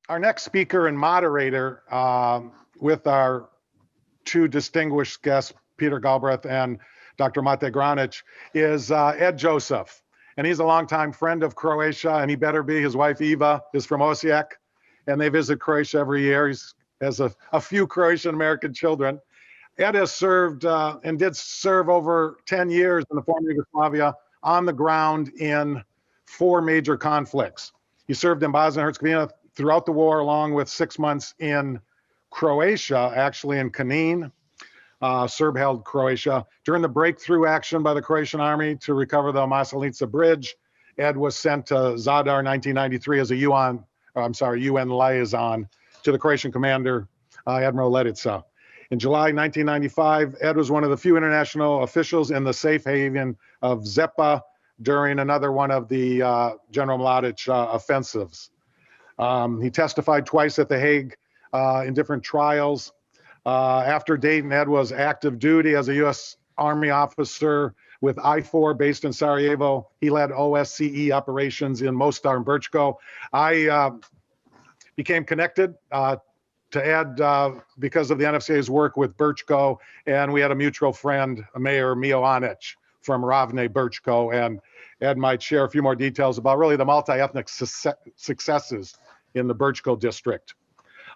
Our next speaker and moderator with our two distinguished guests, Peter Galbraith and Dr. Mate Granic, is Ed Joseph. And he's a longtime friend of Croatia, and he better be. His wife, Eva, is from Osijek, and they visit Croatia every year. He has a few Croatian-American children. Ed has served and did serve over 10 years in the former Yugoslavia on the ground in 4 major conflicts. He served in Bosnia and Herzegovina throughout the war, along with 6 months in Croatia, actually in Knin, Serb-held Croatia. During the breakthrough action by the Croatian army to recover the Maslenica Bridge, Ed was sent to Zadar in 1993 as a UN liaison to the Croatian commander, Admiral Ledica. In July 1995, Ed was one of the few international officials in the safe haven of Zepa during another one of the General Mladic offensives. He testified twice at The Hague in different trials. After Dayton, Ed was active duty as a U.S. Army officer with I-4 based in Sarajevo. He led OSCE operations in Mostar and Brčko. I became connected to Ed because of the NFCA's work with Brčko, and we had a mutual friend, Mayor Mio Anic from Ravne Brčko, and Ed might share a few more details about really the multi-ethnic successes in the Brčko district.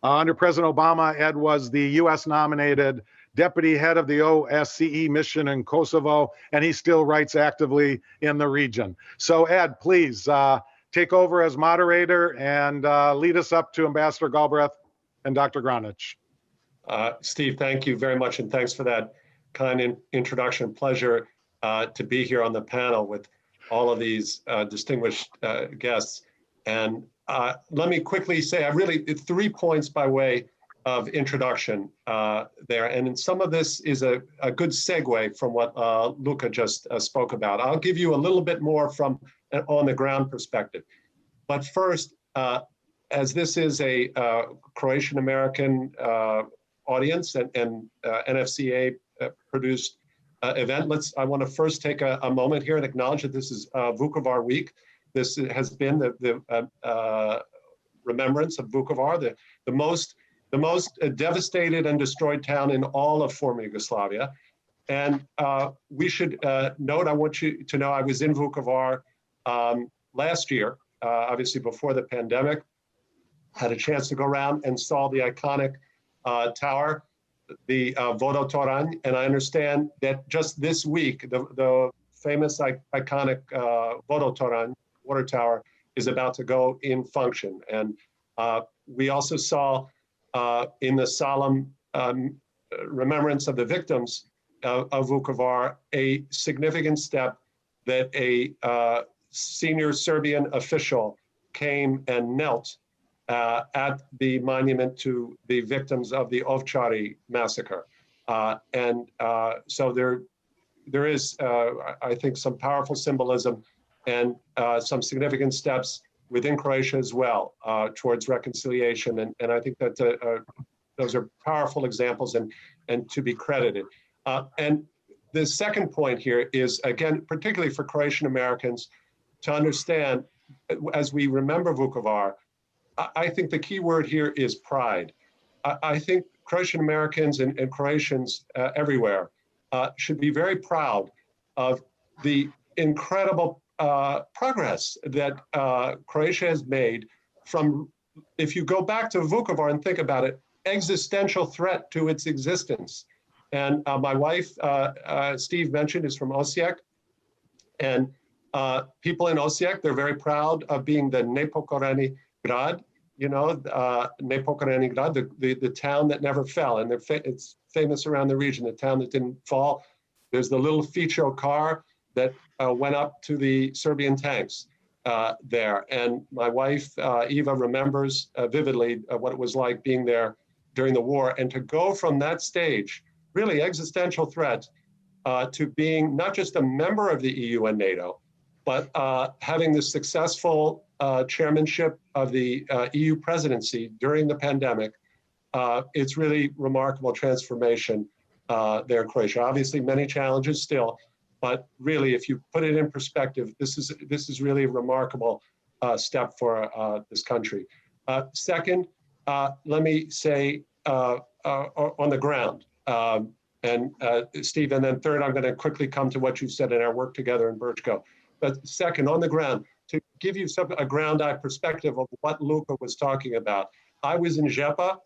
Under President Obama, Ed was the U.S.-nominated deputy head of the OSCE mission in Kosovo, and he still writes actively in the region. So Ed, please take over as moderator and lead us up to Ambassador Galbraith and Dr. Granic. Steve, thank you very much, and thanks for that kind introduction. Pleasure to be here on the panel with all of these distinguished guests. And let me quickly say, 3 points by way of introduction there. And some of this is a good segue from what Luca just spoke about. I'll give you a little bit more from an on-the-ground perspective. But first, as this is a Croatian-American audience and NFCA produced event, I want to first take a moment here and acknowledge that this is Vukovar week. This has been the remembrance of Vukovar, the most devastated and destroyed town in all of former Yugoslavia. And we should note, I want you to know I was in Vukovar last year, obviously before the pandemic. Had a chance to go around and saw the iconic tower, the Vodotoranj, and I understand that just this week, the famous iconic Vodotoranj water tower is about to go in function. And we also saw in the solemn remembrance of the victims of Vukovar, a significant step that a senior Serbian official came and knelt at the monument to the victims of the Ovčari massacre. So there is, I think, some powerful symbolism and some significant steps within Croatia as well towards reconciliation. And I think that those are powerful examples and to be credited. And the second point here is, again, particularly for Croatian Americans, to understand, as we remember Vukovar, I think the key word here is pride. I think Croatian Americans and Croatians everywhere should be very proud of the incredible progress that Croatia has made from, if you go back to Vukovar and think about it, existential threat to its existence. And my wife, Steve mentioned, is from Osijek. And people in Osijek, they're very proud of being the Nepokoreni grad, Nepokoreni grad, the town that never fell. And it's famous around the region, the town that didn't fall. There's the little Fico car that went up to the Serbian tanks there. And my wife, Eva, remembers vividly what it was like being there during the war. And to go from that stage, really existential threat, to being not just a member of the EU and NATO, but having the successful chairmanship of the EU presidency during the pandemic, it's really remarkable transformation there in Croatia. Obviously, many challenges still, but really, if you put it in perspective, this is really a remarkable step for this country. Second, let me say on the ground, Steve, and then third, I'm going to quickly come to what you said in our work together in Birchco. But second, on the ground, to give you a ground-eye perspective of what Luka was talking about. I was in Žepa.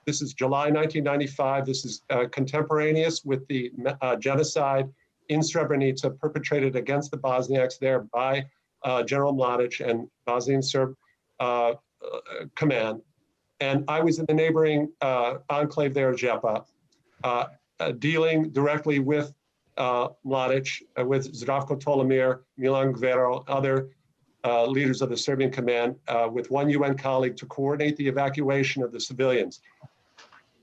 This is July 1995. This is contemporaneous with the genocide in Srebrenica perpetrated against the Bosniaks there by General Mladic and Bosnian Serb command. And I was in the neighboring enclave there, Žepa, dealing directly with Mladic, with Zdravko Tolomir, Milan Gvero, other leaders of the Serbian command, with one UN colleague to coordinate the evacuation of the civilians.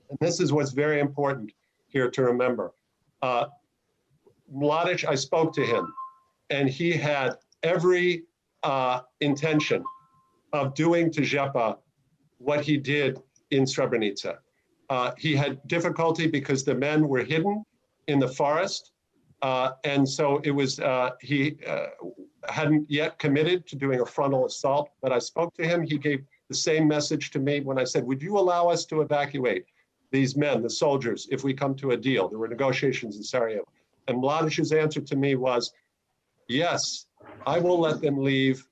And this is what's very important here to remember. Mladic, I spoke to him, and he had every intention of doing to Žepa what he did in Srebrenica. He had difficulty because the men were hidden in the forest. And so it was, he hadn't yet committed to doing a frontal assault, but I spoke to him. He gave the same message to me when I said, would you allow us to evacuate these men, the soldiers, if we come to a deal? There were negotiations in Sarajevo. And Mladic's answer to me was, yes, I will let them leave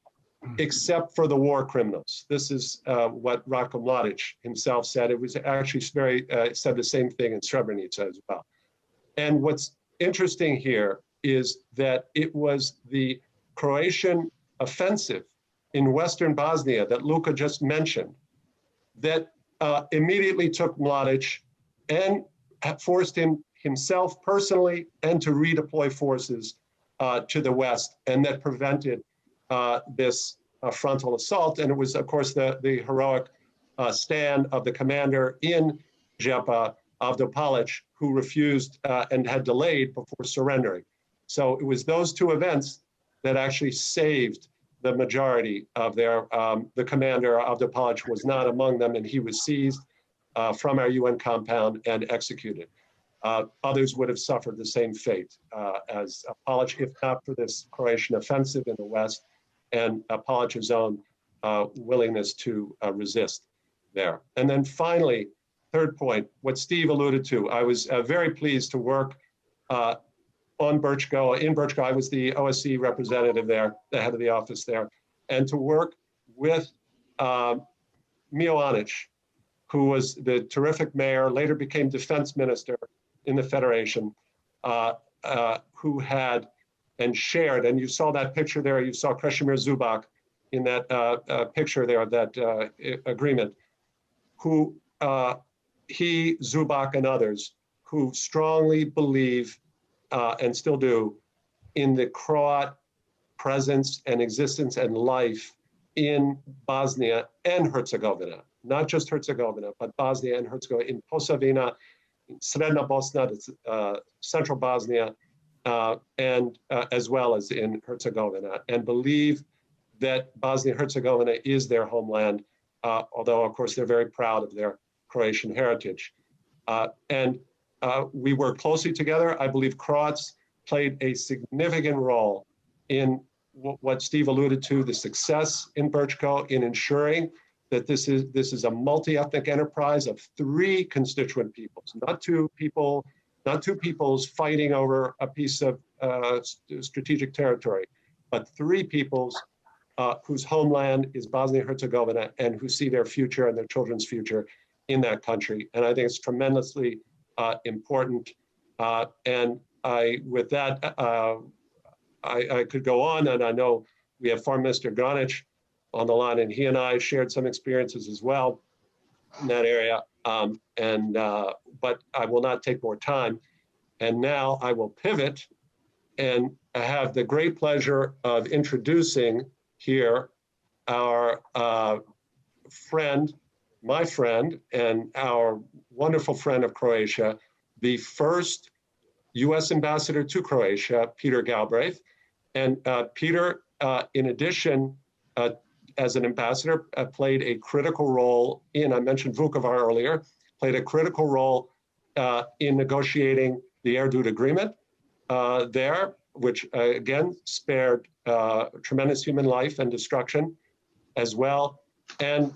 except for the war criminals. This is what Ratko Mladic himself said. It was actually said the same thing in Srebrenica as well. And what's interesting here is that it was the Croatian offensive in Western Bosnia that Luka just mentioned that immediately took Mladic and forced him himself personally and to redeploy forces to the West, and that prevented this frontal assault. And it was, of course, the heroic stand of the commander in Žepa, Avdo Palic, who refused and had delayed before surrendering. So it was those two events that actually saved the majority of their, the commander, Avdo Palic, was not among them, and he was seized from our UN compound and executed. Others would have suffered the same fate as Palic, if not for this Croatian offensive in the West and Palic's own willingness to resist there. And then finally, third point, what Steve alluded to, I was very pleased to work on Birchgo. In Birchgo, I was the OSCE representative there, the head of the office there, and to work with Mio Anic, who was the terrific mayor, later became defense minister in the Federation, who had and shared, and you saw that picture there, you saw Krešimir Zubak in that picture there, that agreement, who he, Zubak, and others who strongly believe and still do in the Croat presence and existence and life in Bosnia and Herzegovina, not just Herzegovina, but Bosnia and Herzegovina, in Posavina, in Sredna Bosna, central Bosnia, and as well as in Herzegovina, and believe that Bosnia and Herzegovina is their homeland, although, of course, they're very proud of their Croatian heritage. We work closely together. I believe Croats played a significant role in what Steve alluded to, the success in Birchgo, in ensuring that this is a multi-ethnic enterprise of three constituent peoples, not two peoples fighting over a piece of strategic territory, but three peoples whose homeland is Bosnia-Herzegovina and who see their future and their children's future in that country. And I think it's tremendously important. And with that, I could go on, and I know we have Foreign Minister Granic on the line, and he and I shared some experiences as well in that area. But I will not take more time. And now I will pivot and have the great pleasure of introducing here our friend, my friend, and our wonderful friend of Croatia, the first U.S. ambassador to Croatia, Peter Galbraith. And Peter, in addition, as an ambassador, played a critical role in, I mentioned Vukovar earlier, played a critical role in negotiating the Erdut agreement there, which again spared tremendous human life and destruction, as well And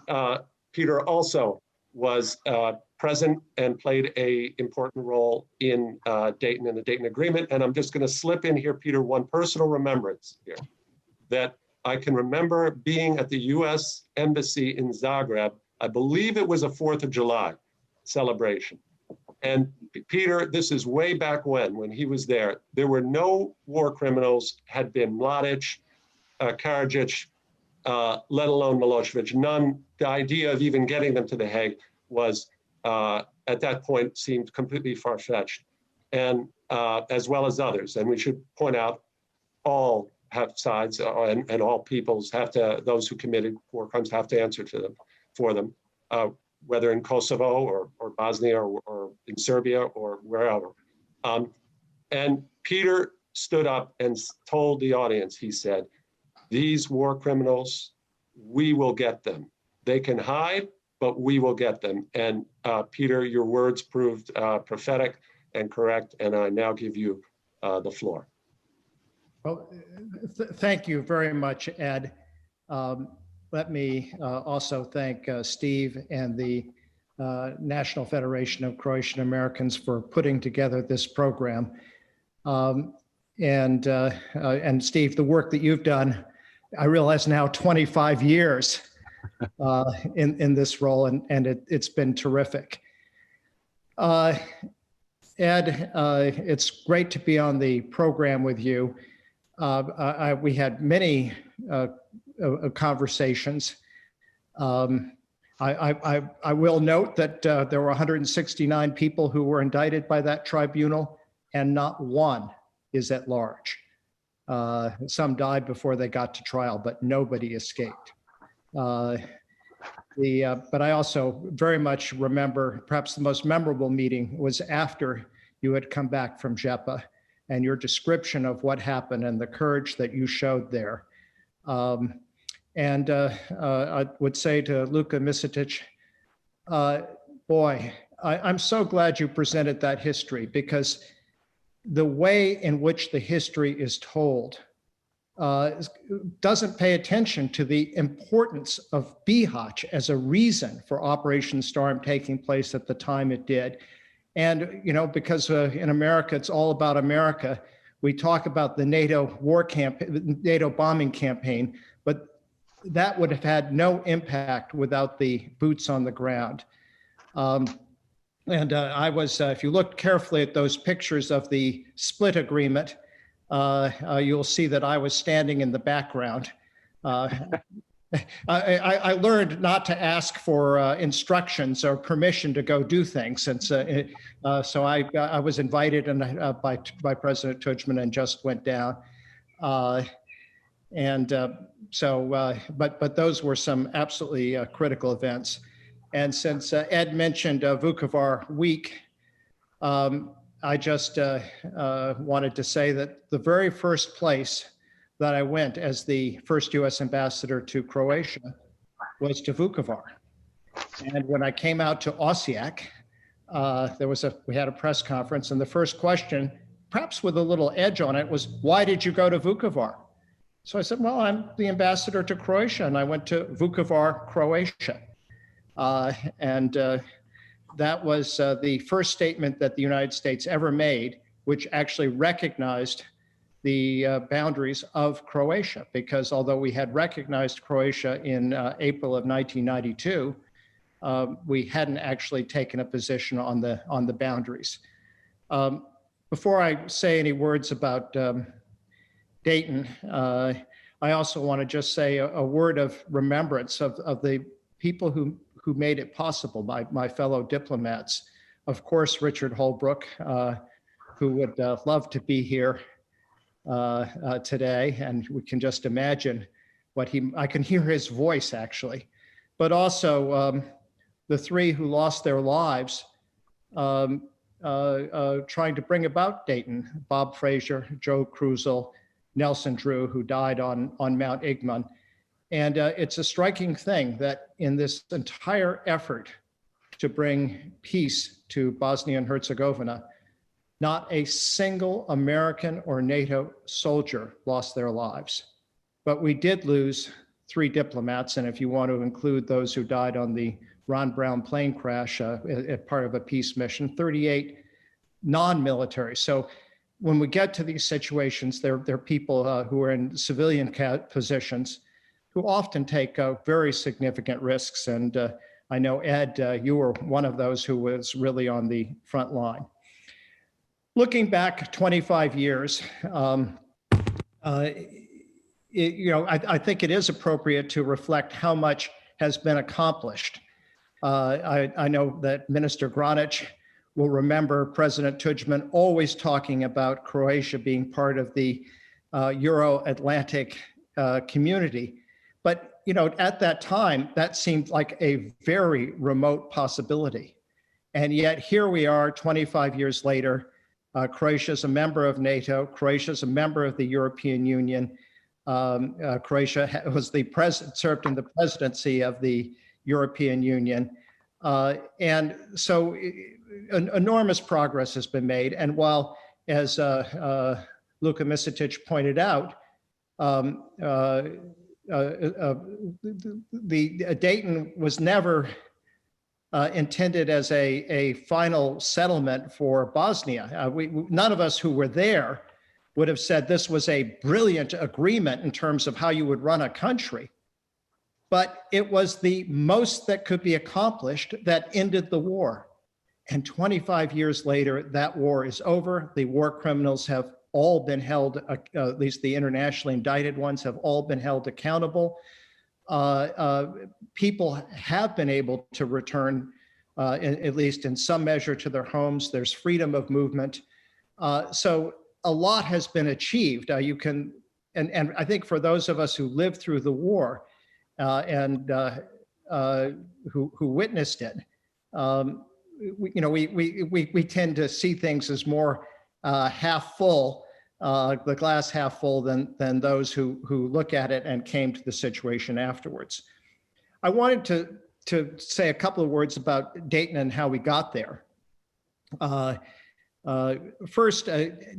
Peter also was present and played an important role in Dayton and the Dayton Agreement. And I'm just going to slip in here, Peter, one personal remembrance here, that I can remember being at the U.S. Embassy in Zagreb. I believe it was a 4th of July celebration. And Peter, this is way back when he was there. There were no war criminals, had been Mladic, Karadzic, let alone Milosevic. None. The idea of even getting them to The Hague was, at that point, seemed completely far-fetched, and as well as others. And we should point out all have sides, and all peoples have to, those who committed war crimes have to answer to them, for them, whether in Kosovo or Bosnia or in Serbia or wherever. And Peter stood up and told the audience, he said, these war criminals, we will get them. They can hide, but we will get them. And Peter, your words proved prophetic and correct, and I now give you the floor. Well, thank you very much, Ed. Let me also thank Steve and the National Federation of Croatian Americans for putting together this program. And Steve, the work that you've done, I realize now 25 years in this role, and it's been terrific. Ed, it's great to be on the program with you. We had many conversations. I will note that there were 169 people who were indicted by that tribunal, and not one is at large. Some died before they got to trial, but nobody escaped. But I also very much remember, perhaps the most memorable meeting was after you had come back from JEPA, and your description of what happened and the courage that you showed there. I would say to Luka Misetic, boy, I'm so glad you presented that history, because the way in which the history is told doesn't pay attention to the importance of Bihać as a reason for Operation Storm taking place at the time it did. And, you know, because in America, it's all about America. We talk about the NATO bombing campaign, but that would have had no impact without the boots on the ground. I was, if you look carefully at those pictures of the split agreement, you'll see that I was standing in the background. I learned not to ask for instructions or permission to go do things, and so I was invited by President Tudjman and just went down. But those were some absolutely critical events. And since Ed mentioned Vukovar Week, I just wanted to say that the very first place that I went as the first U.S. ambassador to Croatia was to Vukovar. And when I came out to Osijek, we had a press conference, and the first question, perhaps with a little edge on it, was, why did you go to Vukovar? So I said, well, I'm the ambassador to Croatia, and I went to Vukovar, Croatia. That was the first statement that the United States ever made, which actually recognized the boundaries of Croatia, because although we had recognized Croatia in April of 1992, we hadn't actually taken a position on the boundaries. Before I say any words about Dayton, I also want to just say a word of remembrance of the people who made it possible, my fellow diplomats. Of course, Richard Holbrooke, who would love to be here today, and we can just imagine what I can hear his voice actually, but also the three who lost their lives trying to bring about Dayton: Bob Fraser, Joe Cruzel, Nelson Drew, who died on Mount Igman. And it's a striking thing that in this entire effort to bring peace to Bosnia and Herzegovina, not a single American or NATO soldier lost their lives. But we did lose 3 diplomats, and if you want to include those who died on the Ron Brown plane crash as part of a peace mission, 38 non-military. So when we get to these situations, there are people who are in civilian positions who often take very significant risks. And I know, Ed, you were one of those who was really on the front line. Looking back 25 years, I think it is appropriate to reflect how much has been accomplished. I know that Minister Granic will remember President Tudjman always talking about Croatia being part of the Euro-Atlantic community. But at that time, that seemed like a very remote possibility. And yet here we are 25 years later. Croatia is a member of NATO. Croatia is a member of the European Union. Croatia was served in the presidency of the European Union. And so enormous progress has been made. And while, as Luka Misetic pointed out, the Dayton was never intended as a final settlement for Bosnia. None of us who were there would have said this was a brilliant agreement in terms of how you would run a country. But it was the most that could be accomplished that ended the war. And 25 years later, that war is over. The war criminals have all been held, at least the internationally indicted ones, have all been held accountable. People have been able to return, at least in some measure, to their homes. There's freedom of movement. So a lot has been achieved. And I think for those of us who lived through the war and who witnessed it, we tend to see things as more half full, the glass half full, than those who look at it and came to the situation afterwards. I wanted to say a couple of words about Dayton and how we got there. First,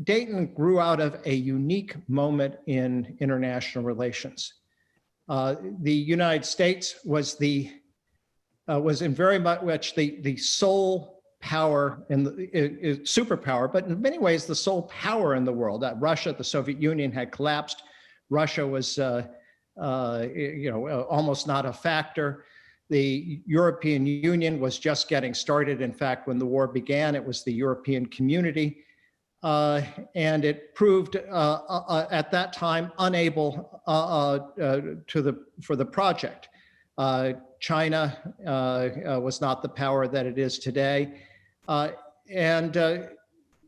Dayton grew out of a unique moment in international relations. The United States was in very much the sole power and superpower, but in many ways the sole power in the world. Russia, the Soviet Union had collapsed. Russia was, almost not a factor. The European Union was just getting started. In fact, when the war began, it was the European Community, and it proved at that time unable for the project. China was not the power that it is today.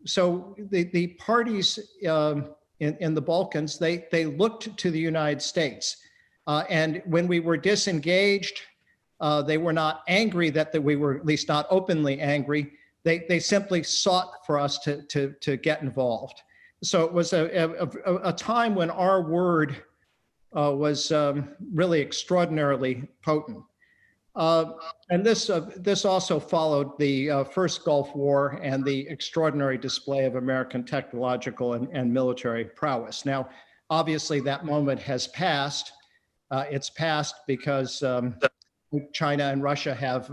So the parties in the Balkans, they looked to the United States. And when we were disengaged, they were not angry that we were, at least not openly angry. They simply sought for us to get involved. So it was a time when our word was really extraordinarily potent. And this also followed the first Gulf War and the extraordinary display of American technological and military prowess. Now, obviously, that moment has passed. It's passed because China and Russia have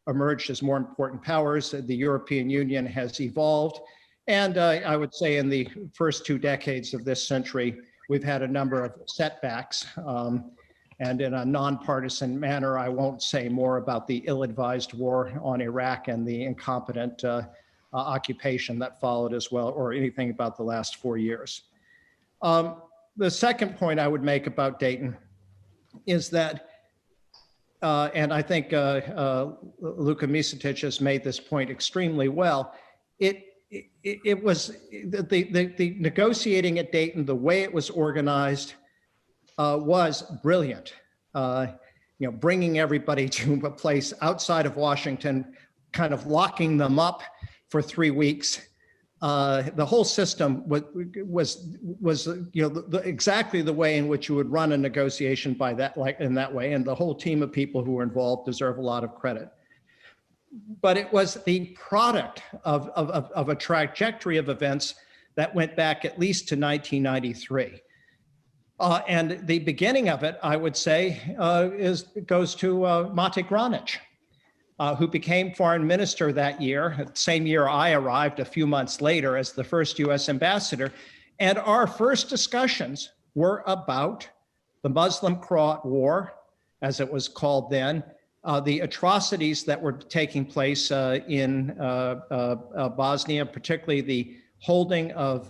emerged as more important powers. The European Union has evolved. And I would say in the first 2 decades of this century, we've had a number of setbacks. And in a nonpartisan manner, I won't say more about the ill-advised war on Iraq and the incompetent occupation that followed as well, or anything about the last 4 years. The second point I would make about Dayton is that, and I think Luka Misetic has made this point extremely well, it was the negotiating at Dayton, the way it was organized, was brilliant. Bringing everybody to a place outside of Washington, kind of locking them up for 3 weeks. The whole system was exactly the way in which you would run a negotiation in that way, and the whole team of people who were involved deserve a lot of credit. But it was the product of a trajectory of events that went back at least to 1993. And the beginning of it, I would say, goes to Mate Granic, who became foreign minister that year, the same year I arrived a few months later as the first US ambassador. And our first discussions were about the Muslim-Croat War, as it was called then, the atrocities that were taking place in Bosnia, particularly the holding of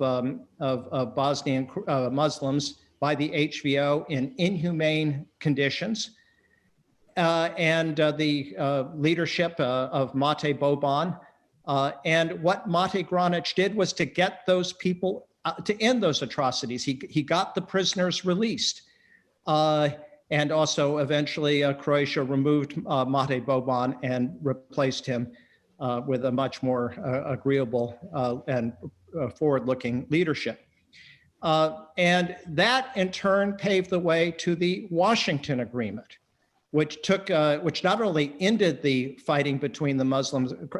Bosnian Muslims by the HVO in inhumane conditions, and the leadership of Mate Boban. And what Mate Granic did was to get those people to end those atrocities. He got the prisoners released. And also eventually Croatia removed Mate Boban and replaced him with a much more agreeable and forward-looking leadership. And that in turn paved the way to the Washington Agreement, which not only ended the fighting between the Muslims and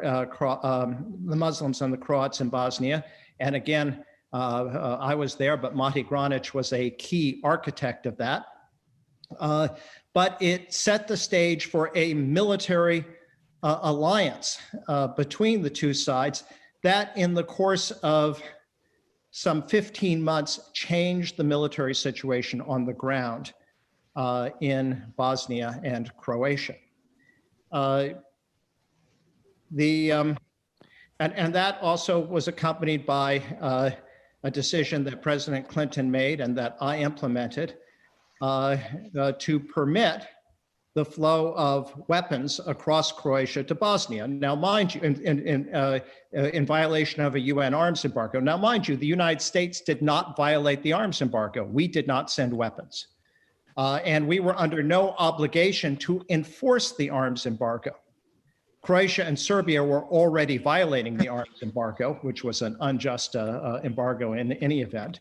the Croats in Bosnia, and again, I was there, but Mate Granic was a key architect of that. But it set the stage for a military alliance between the two sides that in the course of some 15 months changed the military situation on the ground in Bosnia and Croatia. And that also was accompanied by a decision that President Clinton made and that I implemented to permit the flow of weapons across Croatia to Bosnia. Now, mind you, in violation of a UN arms embargo. Now, mind you, the United States did not violate the arms embargo. We did not send weapons. And we were under no obligation to enforce the arms embargo. Croatia and Serbia were already violating the arms embargo, which was an unjust embargo in any event.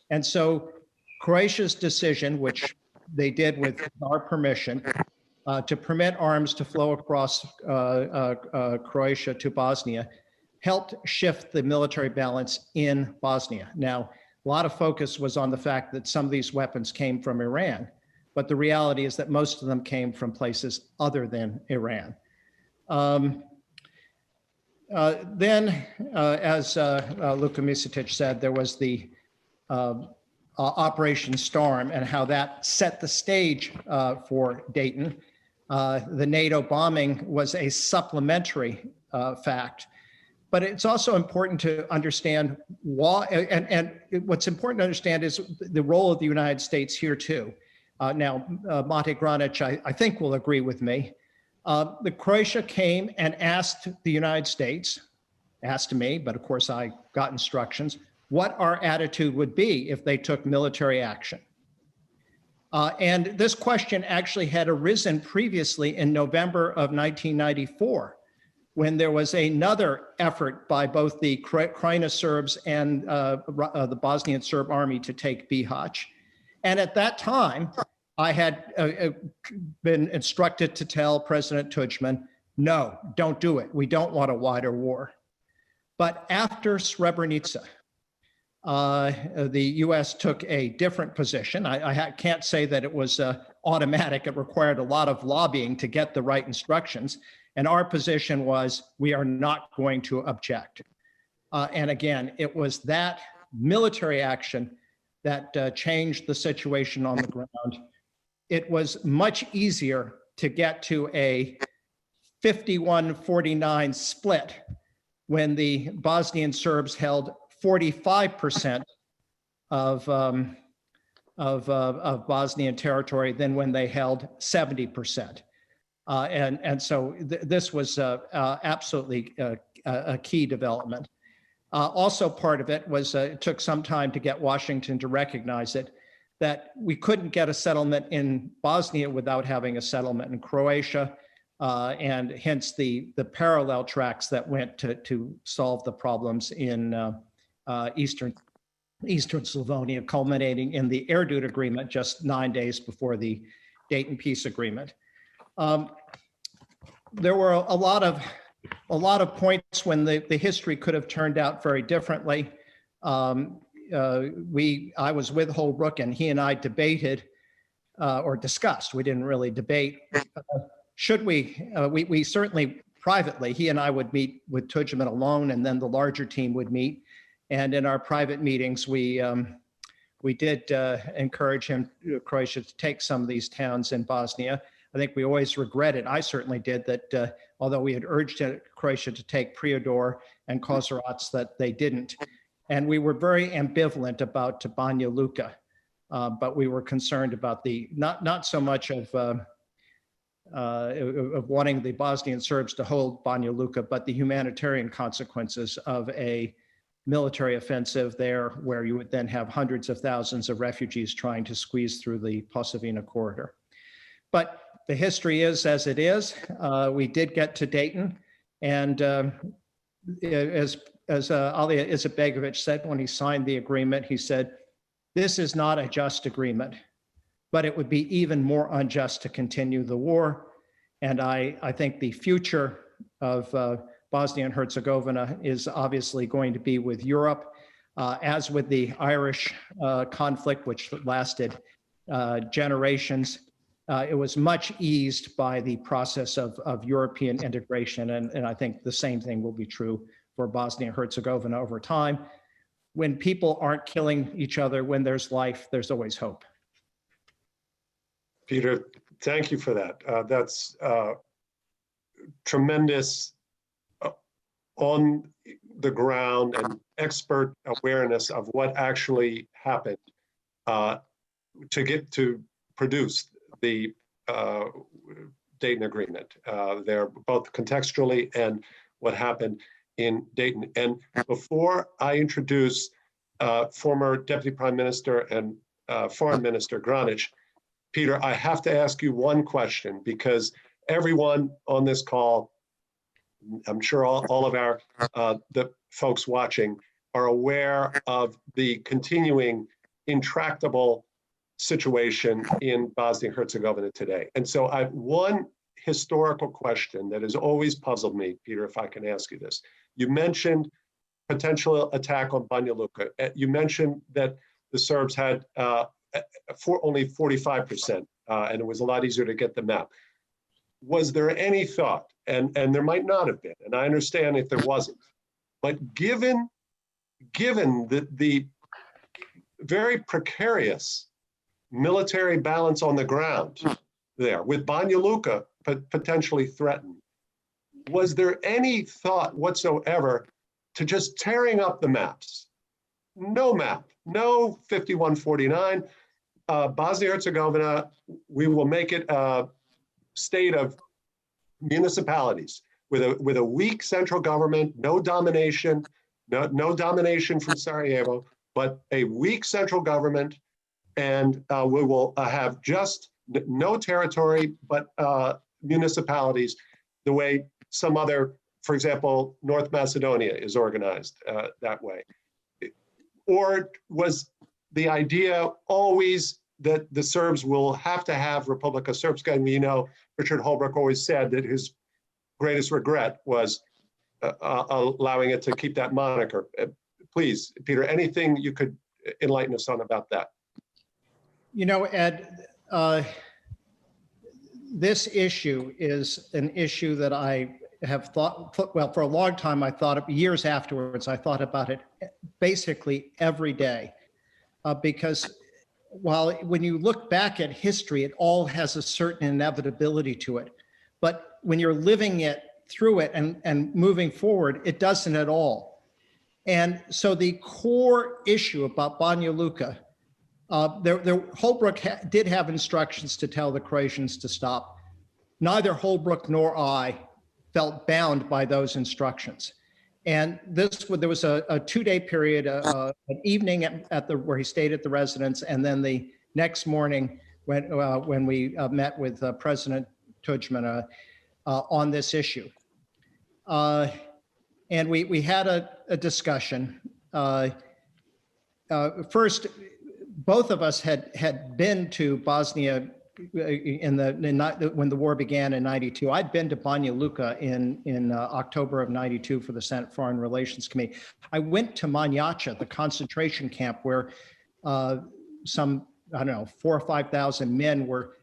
And so Croatia's decision, which they did with our permission, to permit arms to flow across Croatia to Bosnia, helped shift the military balance in Bosnia. Now, a lot of focus was on the fact that some of these weapons came from Iran, but the reality is that most of them came from places other than Iran. Then, as Luka Misetic said, there was the Operation Storm and how that set the stage for Dayton. The NATO bombing was a supplementary fact, but it's also important to understand why, and what's important to understand is the role of the United States here too. Now, Mate Granic, I think will agree with me. The Croatia came and asked the United States, asked me, but of course I got instructions, what our attitude would be if they took military action. And this question actually had arisen previously in November of 1994, when there was another effort by both the Krajina Serbs and the Bosnian Serb army to take Bihać. And at that time, I had been instructed to tell President Tudjman, no, don't do it. We don't want a wider war. But after Srebrenica, the US took a different position. I can't say that it was automatic. It required a lot of lobbying to get the right instructions. And our position was, we are not going to object. And again, it was that military action that changed the situation on the ground. It was much easier to get to a 51-49 split when the Bosnian Serbs held 45% of Bosnian territory than when they held 70%. And so this was absolutely a key development. Also part of it was it took some time to get Washington to recognize it, that we couldn't get a settlement in Bosnia without having a settlement in Croatia, and hence the parallel tracks that went to solve the problems in Eastern Slavonia, culminating in the Erdut Agreement just 9 days before the Dayton Peace Agreement. There were a lot of points when the history could have turned out very differently. I was with Holbrook, and he and I debated or discussed. We didn't really debate. Should we certainly privately, he and I would meet with Tudjman alone, and then the larger team would meet. And in our private meetings, we did encourage Croatia to take some of these towns in Bosnia. I think we always regretted, I certainly did, that although we had urged Croatia to take Prijedor and Kozarac, that they didn't. And we were very ambivalent about Banja Luka, but we were concerned about the, not so much of wanting the Bosnian Serbs to hold Banja Luka, but the humanitarian consequences of a military offensive there, where you would then have hundreds of thousands of refugees trying to squeeze through the Posavina corridor. But the history is as it is. We did get to Dayton, and as Ali Izetbegovic said when he signed the agreement, he said, "This is not a just agreement, but it would be even more unjust to continue the war." And I think the future of Bosnia and Herzegovina is obviously going to be with Europe, as with the Irish conflict, which lasted generations. It was much eased by the process of European integration. And I think the same thing will be true for Bosnia and Herzegovina over time. When people aren't killing each other, when there's life, there's always hope. Peter, thank you for that. That's tremendous on the ground and expert awareness of what actually happened to produce the Dayton Agreement. There, both contextually and what happened in Dayton. And before I introduce former Deputy Prime Minister and Foreign Minister Granic, Peter, I have to ask you one question, because everyone on this call, I'm sure all of our the folks watching are aware of the continuing intractable situation in Bosnia and Herzegovina today. And so I have one historical question that has always puzzled me, Peter, if I can ask you this. You mentioned potential attack on Banja Luka. You mentioned that the Serbs had only 45%, and it was a lot easier to get the map. Was there any thought, and there might not have been, and I understand if there wasn't, but given the very precarious military balance on the ground there, with Banja Luka potentially threatened, was there any thought whatsoever to just tearing up the maps? No map, no 5149. Bosnia-Herzegovina, we will make it a state of municipalities with a weak central government, no domination from Sarajevo, but a weak central government, and we will have just no territory, but municipalities, the way some other, for example, North Macedonia is organized that way. Or was the idea always that the Serbs will have to have Republika Srpska? And we know Richard Holbrooke always said that his greatest regret was allowing it to keep that moniker. Please, Peter, anything you could enlighten us on about that? You know, Ed, this issue is an issue that I have thought, well, for a long time, I thought, years afterwards, I thought about it basically every day. Because while when you look back at history, it all has a certain inevitability to it. But when you're living it through it and moving forward, it doesn't at all. And so the core issue about Banja Luka, Holbrooke did have instructions to tell the Croatians to stop. Neither Holbrooke nor I felt bound by those instructions. And there was a 2-day period, an evening where he stayed at the residence, and then the next morning when we met with President Tudjman on this issue. And we had a discussion. First, both of us had been to Bosnia when the war began in '92. I'd been to Banja Luka in October of '92 for the Senate Foreign Relations Committee. I went to Manjača, the concentration camp where some, I don't know, 4,000 or 5,000 men were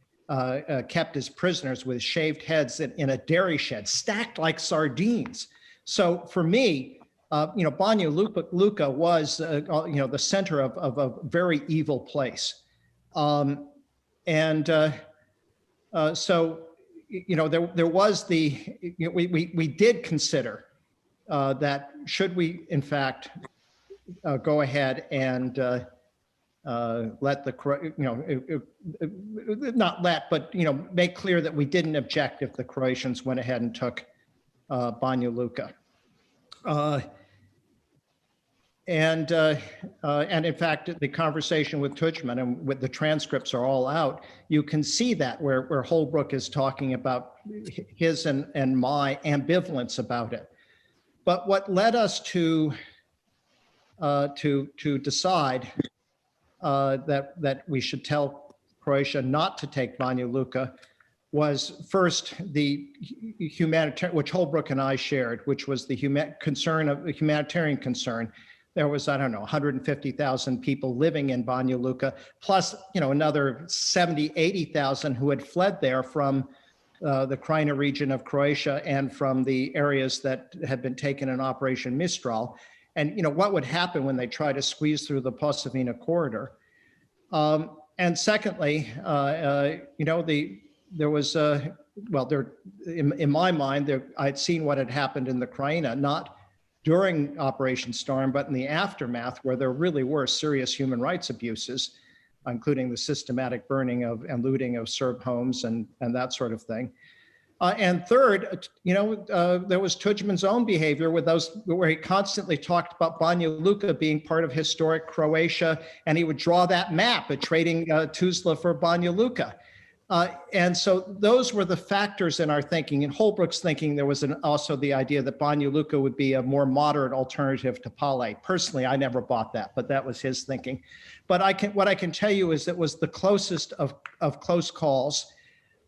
kept as prisoners with shaved heads in a dairy shed, stacked like sardines. So for me, Banja Luka was, the center of a very evil place. So, there was we did consider that should we, in fact, go ahead and let make clear that we didn't object if the Croatians went ahead and took Banja Luka. And in fact, the conversation with Tudjman and with the transcripts are all out. You can see that where Holbrooke is talking about his and my ambivalence about it. But what led us to decide that we should tell Croatia not to take Banja Luka was first the humanitarian, which Holbrooke and I shared, which was the humanitarian concern. There was, I don't know, 150,000 people living in Banja Luka, plus, another 70, 80,000 who had fled there from the Krajina region of Croatia and from the areas that had been taken in Operation Mistral. And, what would happen when they try to squeeze through the Posavina corridor. And secondly, there was, in my mind, I'd seen what had happened in the Krajina, not during Operation Storm, but in the aftermath, where there really were serious human rights abuses, including the systematic burning and looting of Serb homes and that sort of thing. And third, there was Tudjman's own behavior with those, where he constantly talked about Banja Luka being part of historic Croatia, and he would draw that map of trading Tuzla for Banja Luka. And so those were the factors in our thinking. In Holbrooke's thinking, there was also the idea that Banja Luka would be a more moderate alternative to Pale. Personally, I never bought that, but that was his thinking. But what I can tell you is it was the closest of close calls.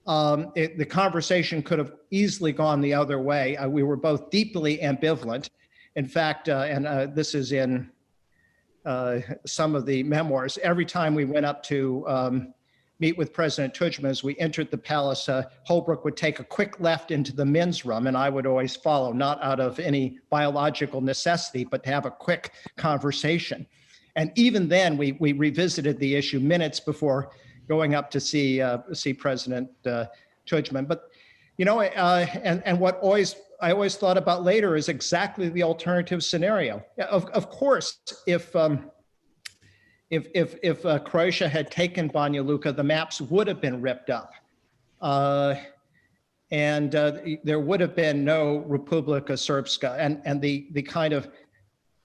The conversation could have easily gone the other way. We were both deeply ambivalent. In fact, this is in some of the memoirs, every time we went up to meet with President Tudjman, as we entered the palace, Holbrooke would take a quick left into the men's room, and I would always follow, not out of any biological necessity, but to have a quick conversation. And even then, we revisited the issue minutes before going up to see President Tudjman. But, and what I always thought about later is exactly the alternative scenario. Of course, if Croatia had taken Banja Luka, the maps would have been ripped up. And there would have been no Republika Srpska. And the kind of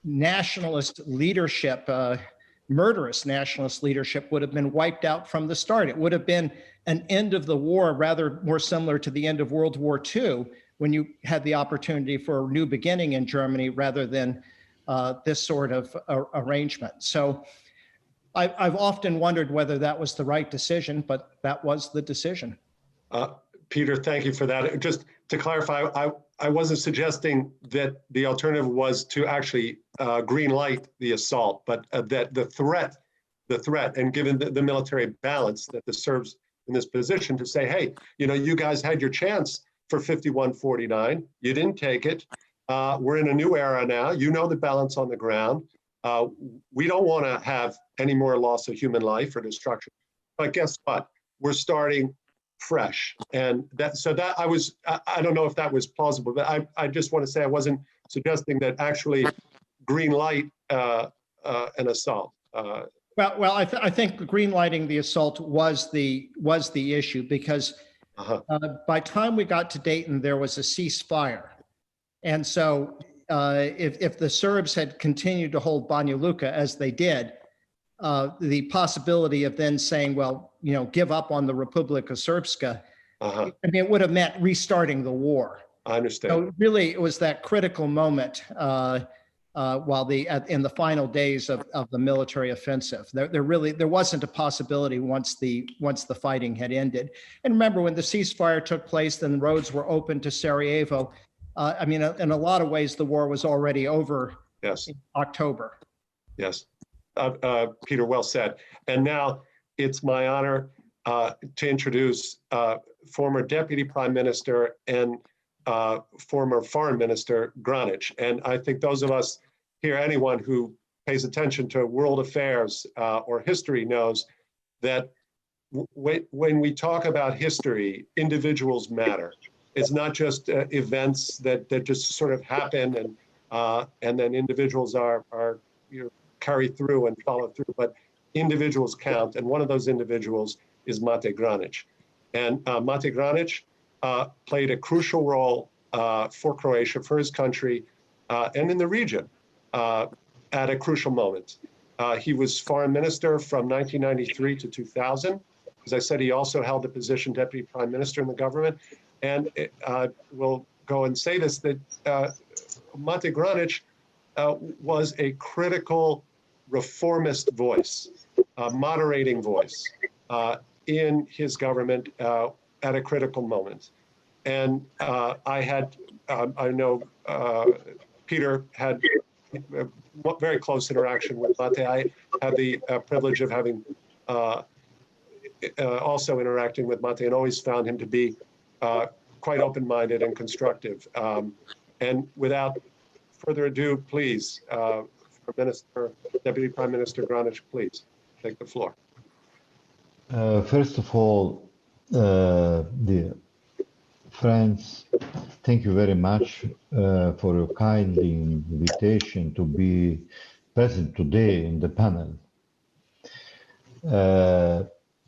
nationalist leadership, murderous nationalist leadership, would have been wiped out from the start. It would have been an end of the war, rather more similar to the end of World War II, when you had the opportunity for a new beginning in Germany, rather than this sort of arrangement. So I've often wondered whether that was the right decision, but that was the decision. Peter, thank you for that. Just to clarify, I wasn't suggesting that the alternative was to actually green light the assault, but that the threat, and given the military balance, that the Serbs in this position to say, hey, you guys had your chance for 51-49, you didn't take it. We're in a new era now. The balance on the ground. We don't want to have any more loss of human life or destruction. But guess what? We're starting fresh. And I don't know if that was plausible, but I just want to say I wasn't suggesting that actually green light an assault. Well, I think green lighting the assault was the issue, because by time we got to Dayton, there was a ceasefire. And so if the Serbs had continued to hold Banja Luka as they did, the possibility of then saying, well, give up on the Republika Srpska, it would have meant restarting the war. I understand. So really, it was that critical moment in the final days of the military offensive. There wasn't a possibility once the fighting had ended. And remember, when the ceasefire took place, then roads were open to Sarajevo. I mean, in a lot of ways, the war was already over. Yes. In October. Yes. Peter, well said. And now it's my honor to introduce former Deputy Prime Minister and former Foreign Minister Granic. And I think those of us here, anyone who pays attention to world affairs or history knows that when we talk about history, individuals matter. It's not just events that just sort of happen and then individuals are carry through and follow through, but individuals count. And one of those individuals is Mate Granic. And Mate Granic played a crucial role for Croatia, for his country, and in the region at a crucial moment. He was foreign minister from 1993 to 2000. As I said, he also held the position deputy prime minister in the government. And we'll go and say this, that Mate Granic was a critical reformist voice, a moderating voice in his government at a critical moment. And I know Peter had a very close interaction with Mate. I had the privilege of having also interacting with Mate and always found him to be quite open-minded and constructive. And without further ado, please, Deputy Prime Minister Granic, please take the floor. First of all, dear friends, thank you very much for your kind invitation to be present today in the panel.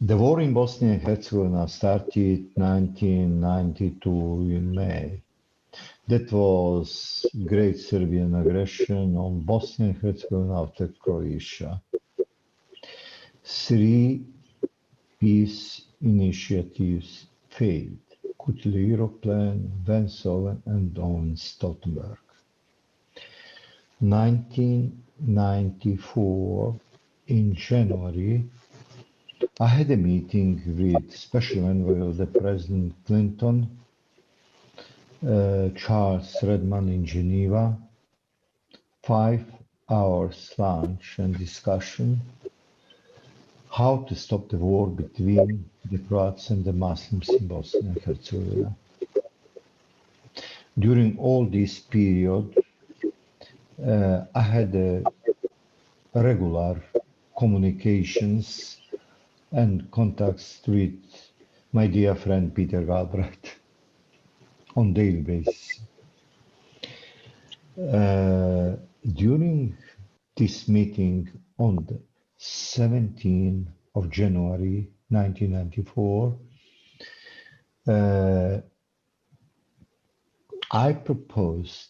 The war in Bosnia and Herzegovina started 1992 in May. That was great Serbian aggression on Bosnia and Herzegovina after Croatia. 3 peace initiatives failed: Kutliro Plan, Vance-Owen, and Owen Stoltenberg. 1994, in January, I had a meeting with Special Envoy of the President Clinton, Charles Redman in Geneva, 5 hours lunch and discussion how to stop the war between the Croats and the Muslims in Bosnia and Herzegovina. During all this period, I had regular communications and contacts with my dear friend Peter Galbraith on daily basis. During this meeting on the 17th of January 1994, I proposed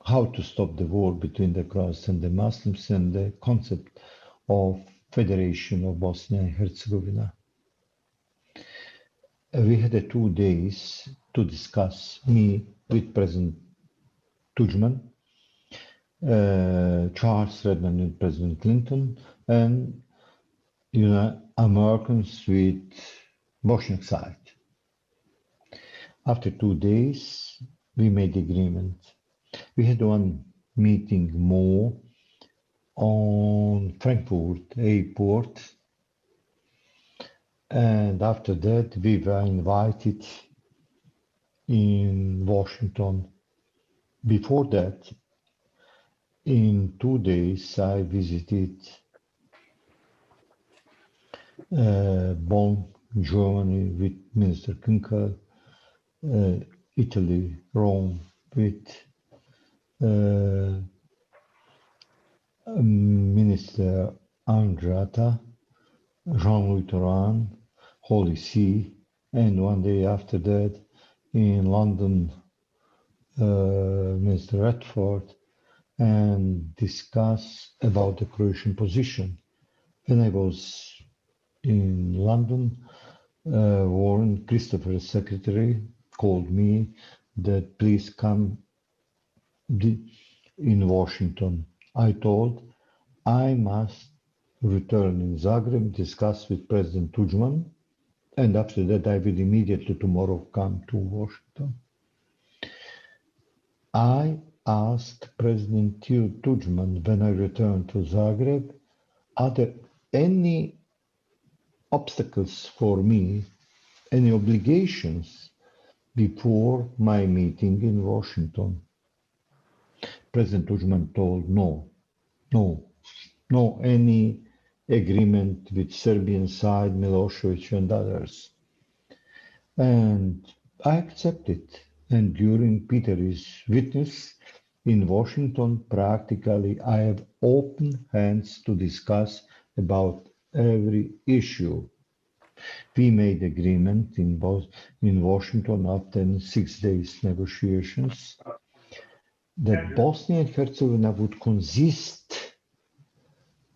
how to stop the war between the Croats and the Muslims and the concept of Federation of Bosnia and Herzegovina. We had 2 days to discuss, me with President Tudjman, Charles Redman and President Clinton, and Americans with Bosniak side. After 2 days, we made agreement. We had 1 meeting more on Frankfurt airport, and after that we were invited in Washington. Before that, in 2 days, I visited Bonn, Germany with Minister Kunkel, Italy, Rome with Minister Andrata, Jean-Louis Thuram, Holy See, and 1 day after that in London, Minister Redford, and discuss about the Croatian position. When I was in London, Warren Christopher's secretary called me that please come in Washington. I told I must return in Zagreb, discuss with President Tudjman, and after that I will immediately tomorrow come to Washington. I asked President Tudjman when I returned to Zagreb, are there any obstacles for me, any obligations before my meeting in Washington? President Tudjman told no any agreement with Serbian side, Milosevic and others. And I accepted. And during Peter's witness in Washington, practically I have open hands to discuss about every issue. We made agreement in Washington after 6 days negotiations that Bosnia and Herzegovina would consist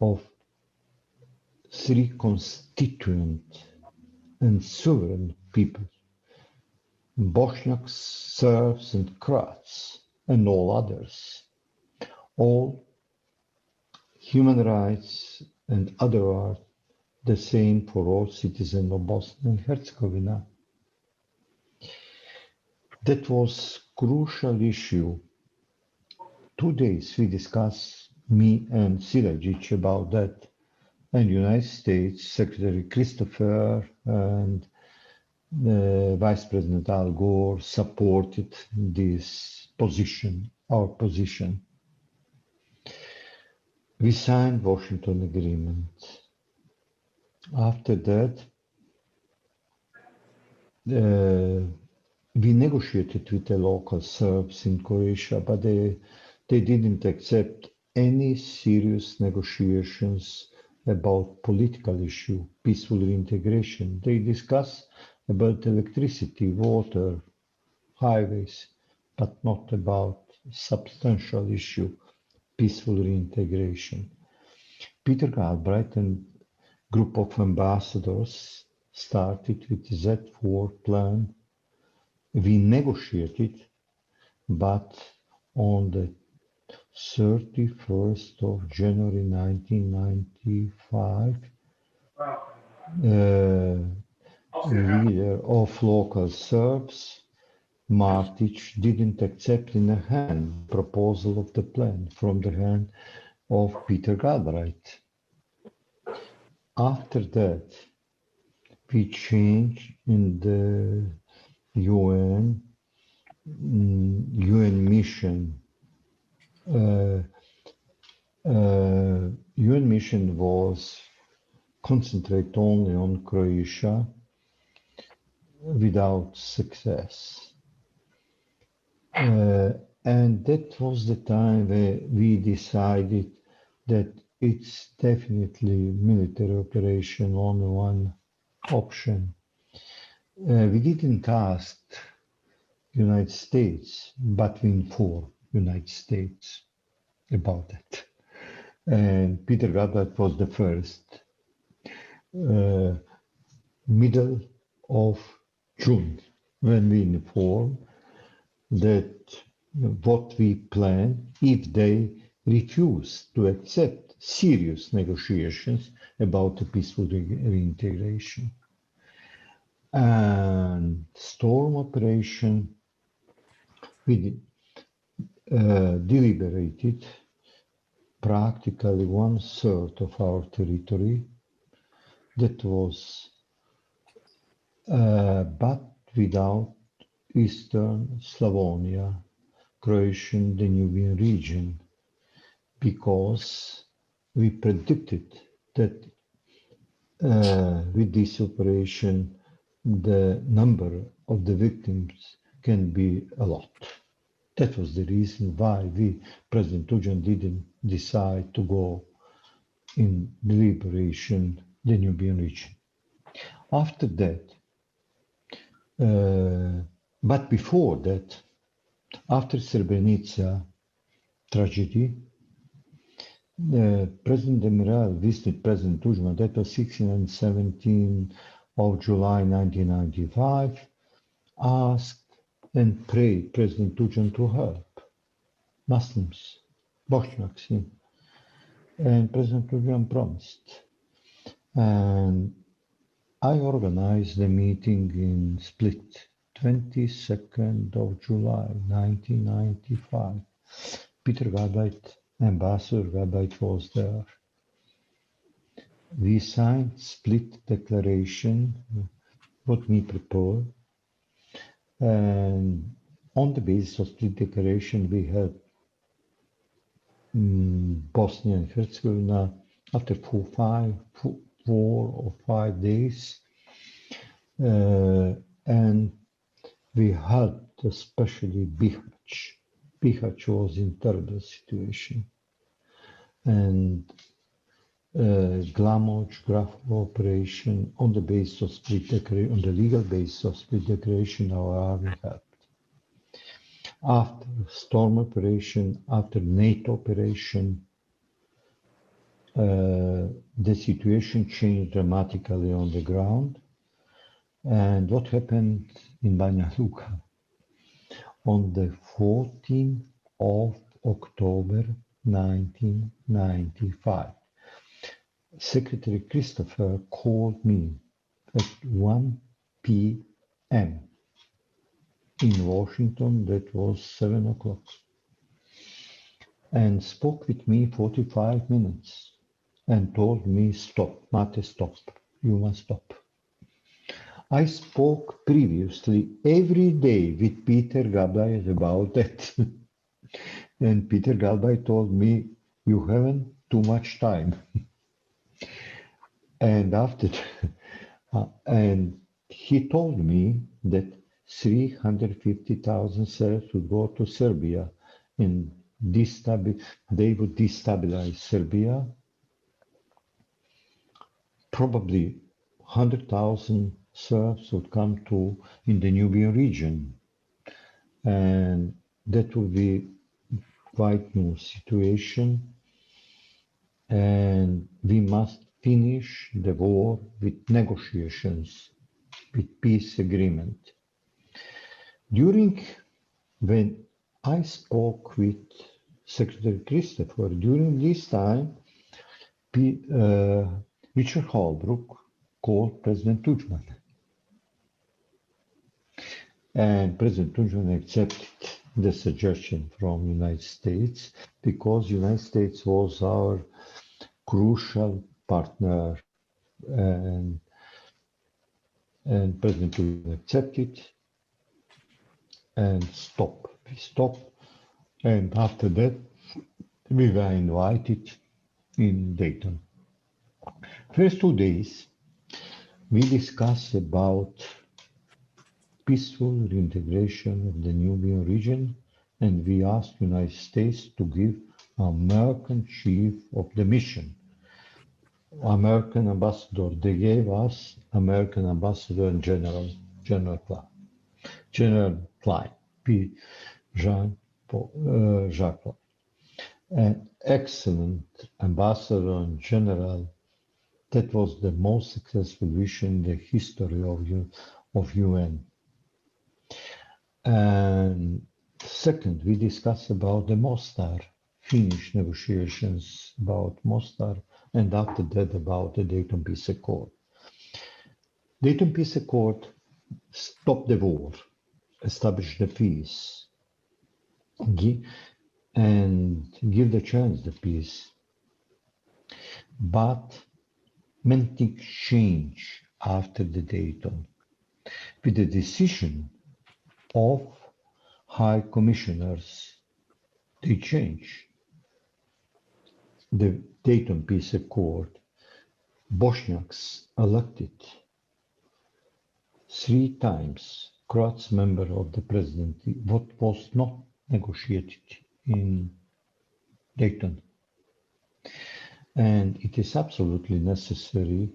of 3 constituent and sovereign people, Bosniaks, Serbs and Croats, and all others. All human rights and other are the same for all citizens of Bosnia and Herzegovina. That was crucial issue. 2 days we discussed, me and Silajic, about that, and United States Secretary Christopher and Vice President Al Gore supported this position, our position. We signed Washington Agreement. After that, we negotiated with the local Serbs in Croatia, but they didn't accept any serious negotiations about political issue, peaceful reintegration. They discussed about electricity, water, highways, but not about substantial issue, peaceful reintegration. Peter Galbraith and group of ambassadors started with the Z4 plan. We negotiated, but on the 31st of January 1995, leader of local Serbs, Martic, didn't accept in the hand proposal of the plan from the hand of Peter Galbraith. After that, we changed in the UN mission. UN mission was concentrate only on Croatia without success. And that was the time where we decided that it's definitely military operation, only one option. We didn't ask United States, but we informed United States about it. And Peter Galbraith was the first. Middle of June, when we informed that what we plan if they refuse to accept serious negotiations about the peaceful reintegration. And storm operation, we deliberated practically 1/3 of our territory. That was, but without Eastern Slavonia, Croatian Danubian region, because we predicted that with this operation, the number of the victims can be a lot. That was the reason why President Tudjman didn't decide to go in deliberation Danubian region. After that, but before that, after Srebrenica tragedy, President Demirel visited President Tudjman. That was 16 and 17 of July 1995, asked and prayed President Tudjman to help Muslims Bosniaks, yeah. And President Tudjman promised. And I organized the meeting in Split, 22nd of July, 1995. Peter Galbraith, Ambassador Galbraith was there. We signed Split Declaration, what me prepared, and on the basis of Split Declaration, we had Bosnia and Herzegovina after 4 or 5 days, and we had especially Bihać. Bihać was in terrible situation, and Glamoch, Grafo operation on the basis of Split Declaration, on the legal basis of Split Declaration, our army helped. After storm operation, after NATO operation, the situation changed dramatically on the ground. And what happened in Banja Luka? On the 14th of October 1995, Secretary Christopher called me at 1 p.m. in Washington, that was 7 o'clock, and spoke with me 45 minutes and told me, stop, Mate, stop, you must stop. I spoke previously every day with Peter Galbraith about that. And Peter Galbraith told me, you haven't too much time. And after, and he told me that 350,000 Serbs would go to Serbia and they would destabilize Serbia. Probably 100,000 Serbs would come to in the Nubian region, and that would be quite new situation. And we must finish the war with negotiations, with peace agreement. When I spoke with Secretary Christopher, during this time, Richard Holbrooke called President Tudjman. And President Tudjman accepted the suggestion from the United States because the United States was our crucial partner, and President Tudjman accepted and we stopped. And after that, we were invited in Dayton. First 2 days, we discussed about peaceful reintegration of the Nubian region, and we asked the United States to give American chief of the mission, American ambassador. They gave us American ambassador and General Klein, P. Jacques Klein, an excellent ambassador and general. That was the most successful mission in the history of UN. And second, we discussed about the Mostar, finished negotiations about Mostar, and after that about the Dayton Peace Accord. Dayton Peace Accord stopped the war, established the peace, give the chance the peace, but many things change after the Dayton. With the decision of high commissioners, they change. The Dayton Peace Accord, Bosniaks elected 3 times Croats member of the presidency, what was not negotiated in Dayton. And it is absolutely necessary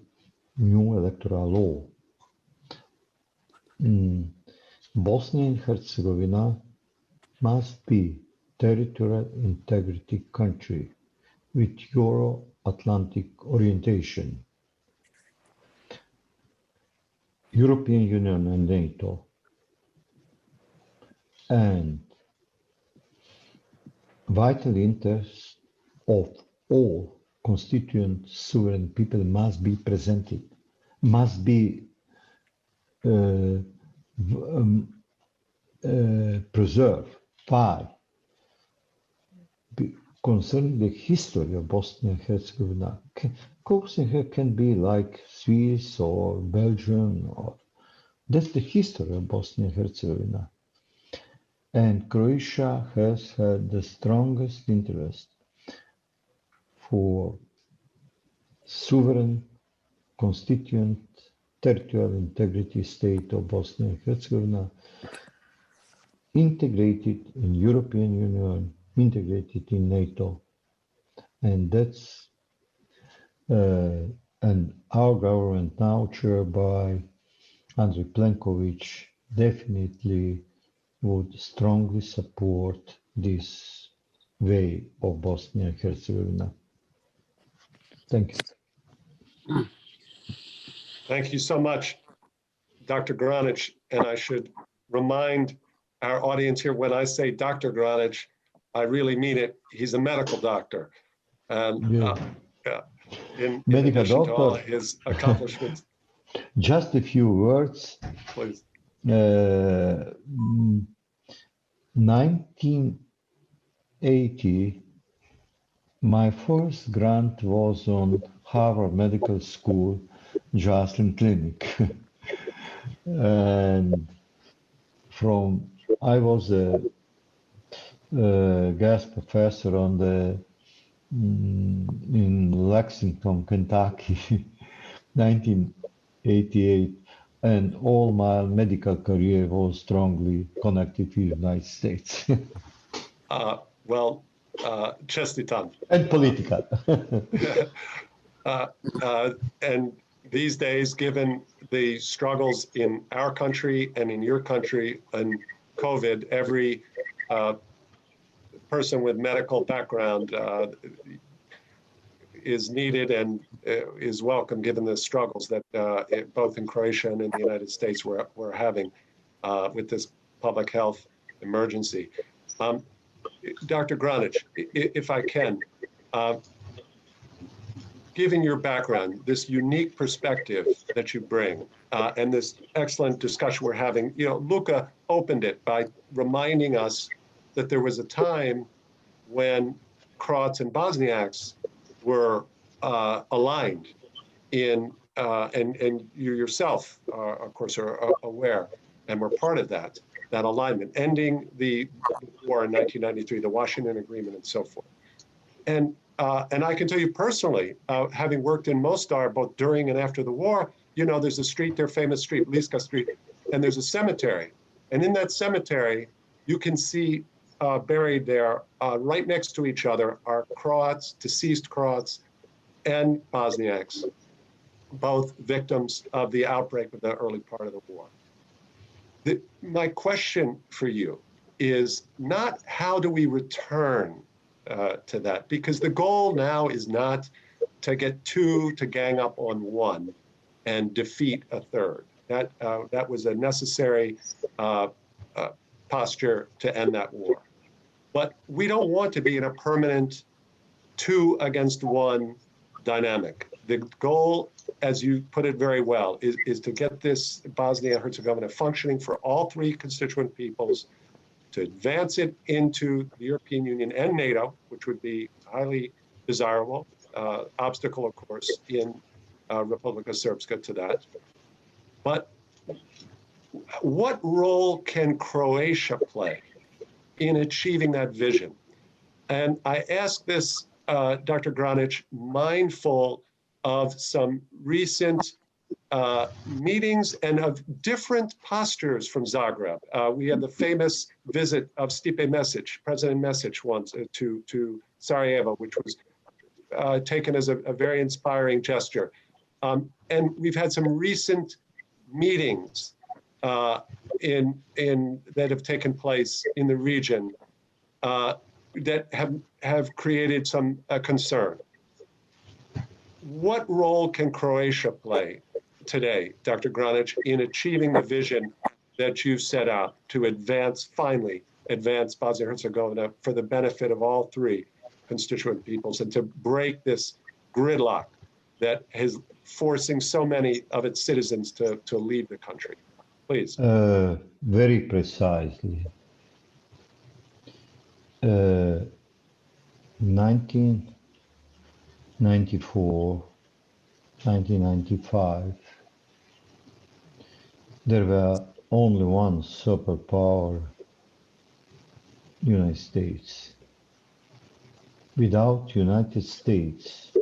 new electoral law. Bosnia and Herzegovina must be territorial integrity country with Euro-Atlantic orientation. European Union and NATO, and vital interest of all constituent sovereign people must be presented, must be preserved. 5. Concerning the history of Bosnia and Herzegovina, Bosnia can be like Swiss or Belgium, or that's the history of Bosnia and Herzegovina. And Croatia has had the strongest interest for sovereign, constituent, territorial integrity state of Bosnia and Herzegovina, integrated in European Union, integrated in NATO. And that's, and our government now chaired by Andrej Plenković definitely would strongly support this way of Bosnia and Herzegovina. Thank you. Thank you so much, Dr. Granic. And I should remind our audience here, when I say Dr. Granic, I really mean it. He's a medical doctor. And in Medical addition to all doctor. his accomplishments. Just a few words. Please. 1980, my first grant was on Harvard Medical School, Joslin Clinic. And I was a guest professor on in Lexington, Kentucky, 1988, and all my medical career was strongly connected to the United States. Čestitam. And political. And these days, given the struggles in our country and in your country and COVID, every person with medical background is needed and is welcome, given the struggles that both in Croatia and in the United States we're having with this public health emergency. Dr. Granic, if I can, given your background, this unique perspective that you bring, and this excellent discussion we're having, Luka opened it by reminding us that there was a time when Croats and Bosniaks were aligned in, and you yourself, of course, are aware, and were part of that alignment, ending the war in 1993, the Washington Agreement, and so forth. And I can tell you personally, having worked in Mostar both during and after the war, there's a street there, famous street, Liska Street, and there's a cemetery. And in that cemetery, you can see buried there, right next to each other, are Croats, deceased Croats, and Bosniaks, both victims of the outbreak of the early part of the war. My question for you is not how do we return to that, because the goal now is not to get two to gang up on one and defeat a third. That was a necessary posture to end that war. But we don't want to be in a permanent 2 against 1 dynamic. The goal, as you put it very well, is to get this Bosnia and Herzegovina functioning for all 3 constituent peoples, to advance it into the European Union and NATO, which would be highly desirable, obstacle, of course, in Republika Srpska to that. But what role can Croatia play in achieving that vision? And I ask this, Dr. Granic, mindful of some recent meetings and of different postures from Zagreb. We had the famous visit of Stipe Mesic, President Mesic once, to Sarajevo, which was taken as a very inspiring gesture. And we've had some recent meetings that have taken place in the region that have created some concern. What role can Croatia play today, Dr. Granic, in achieving the vision that you set out to finally advance Bosnia and Herzegovina for the benefit of all 3, constituent peoples and to break this gridlock that is forcing so many of its citizens to leave the country? Please. Very precisely. 1994, 1995, there were only one superpower, United States. Without United States,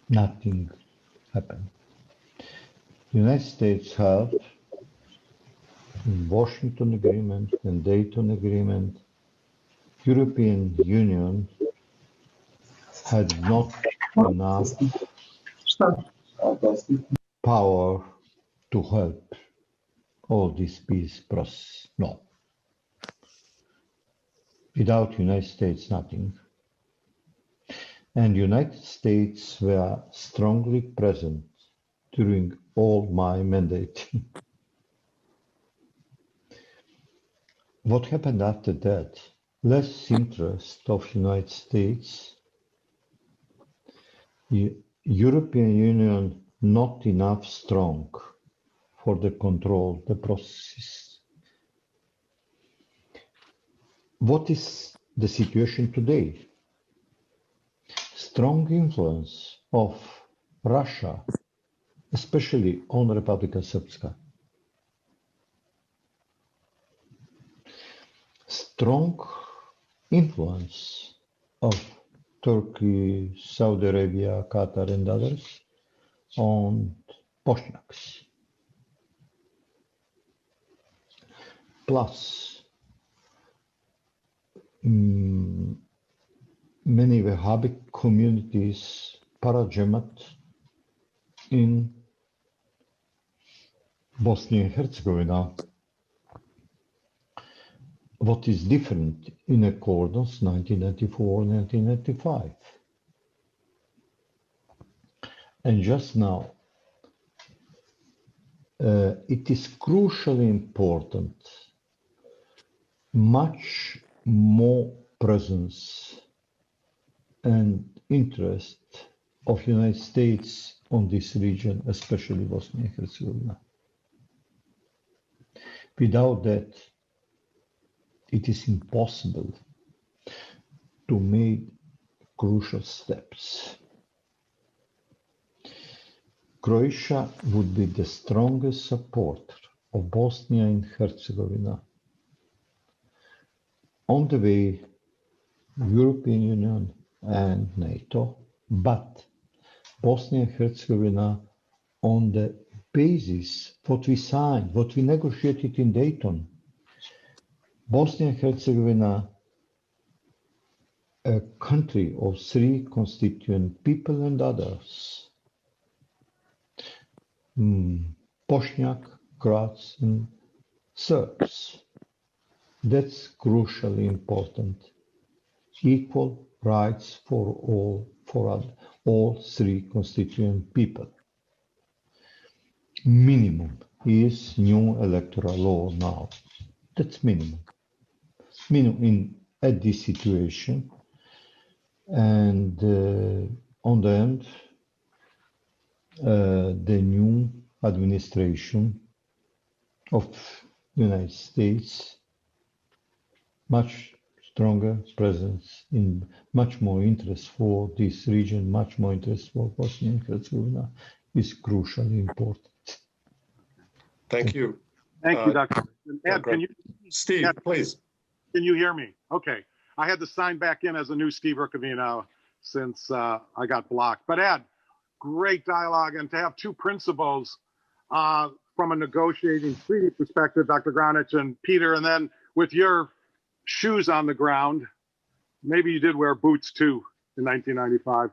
nothing happened. United States helped in Washington Agreement and Dayton Agreement. European Union had not enough power to help all this peace process. No. Without United States, nothing. And United States were strongly present during all my mandate. What happened after that? Less interest of United States. European Union not enough strong for the control the processes. What is the situation today? Strong influence of Russia, especially on Republika Srpska. Strong influence of Turkey, Saudi Arabia, Qatar, and others on Bosniaks. Plus, many Wahhabi communities, Parajamat, in Bosnia and Herzegovina. What is different in accordance 1994-1995. And just now, it is crucially important, much more presence and interest of United States on this region, especially Bosnia and Herzegovina. Without that, it is impossible to make crucial steps. Croatia would be the strongest supporter of Bosnia and Herzegovina on the way European Union and NATO, but Bosnia and Herzegovina on the basis what we signed, what we negotiated in Dayton. Bosnia and Herzegovina, a country of three constituent people and others, Bosniak, Croats, and Serbs. That's crucially important. Equal rights for all three constituent people. Minimum is new electoral law now. That's minimum. Minimum at this situation, and on the end, the new administration of the United States, much stronger presence in much more interest for this region, much more interest for Bosnia and Herzegovina is crucially important. Thank you. Thank you, Dr. Ed, can you, Steve, Ed, please. Can you hear me? Okay. I had to sign back in as a new Steve Rukavina since I got blocked. But Ed, great dialogue. And to have two principals from a negotiating treaty perspective, Dr. Granic and Peter, and then with your shoes on the ground, maybe you did wear boots too in 1995.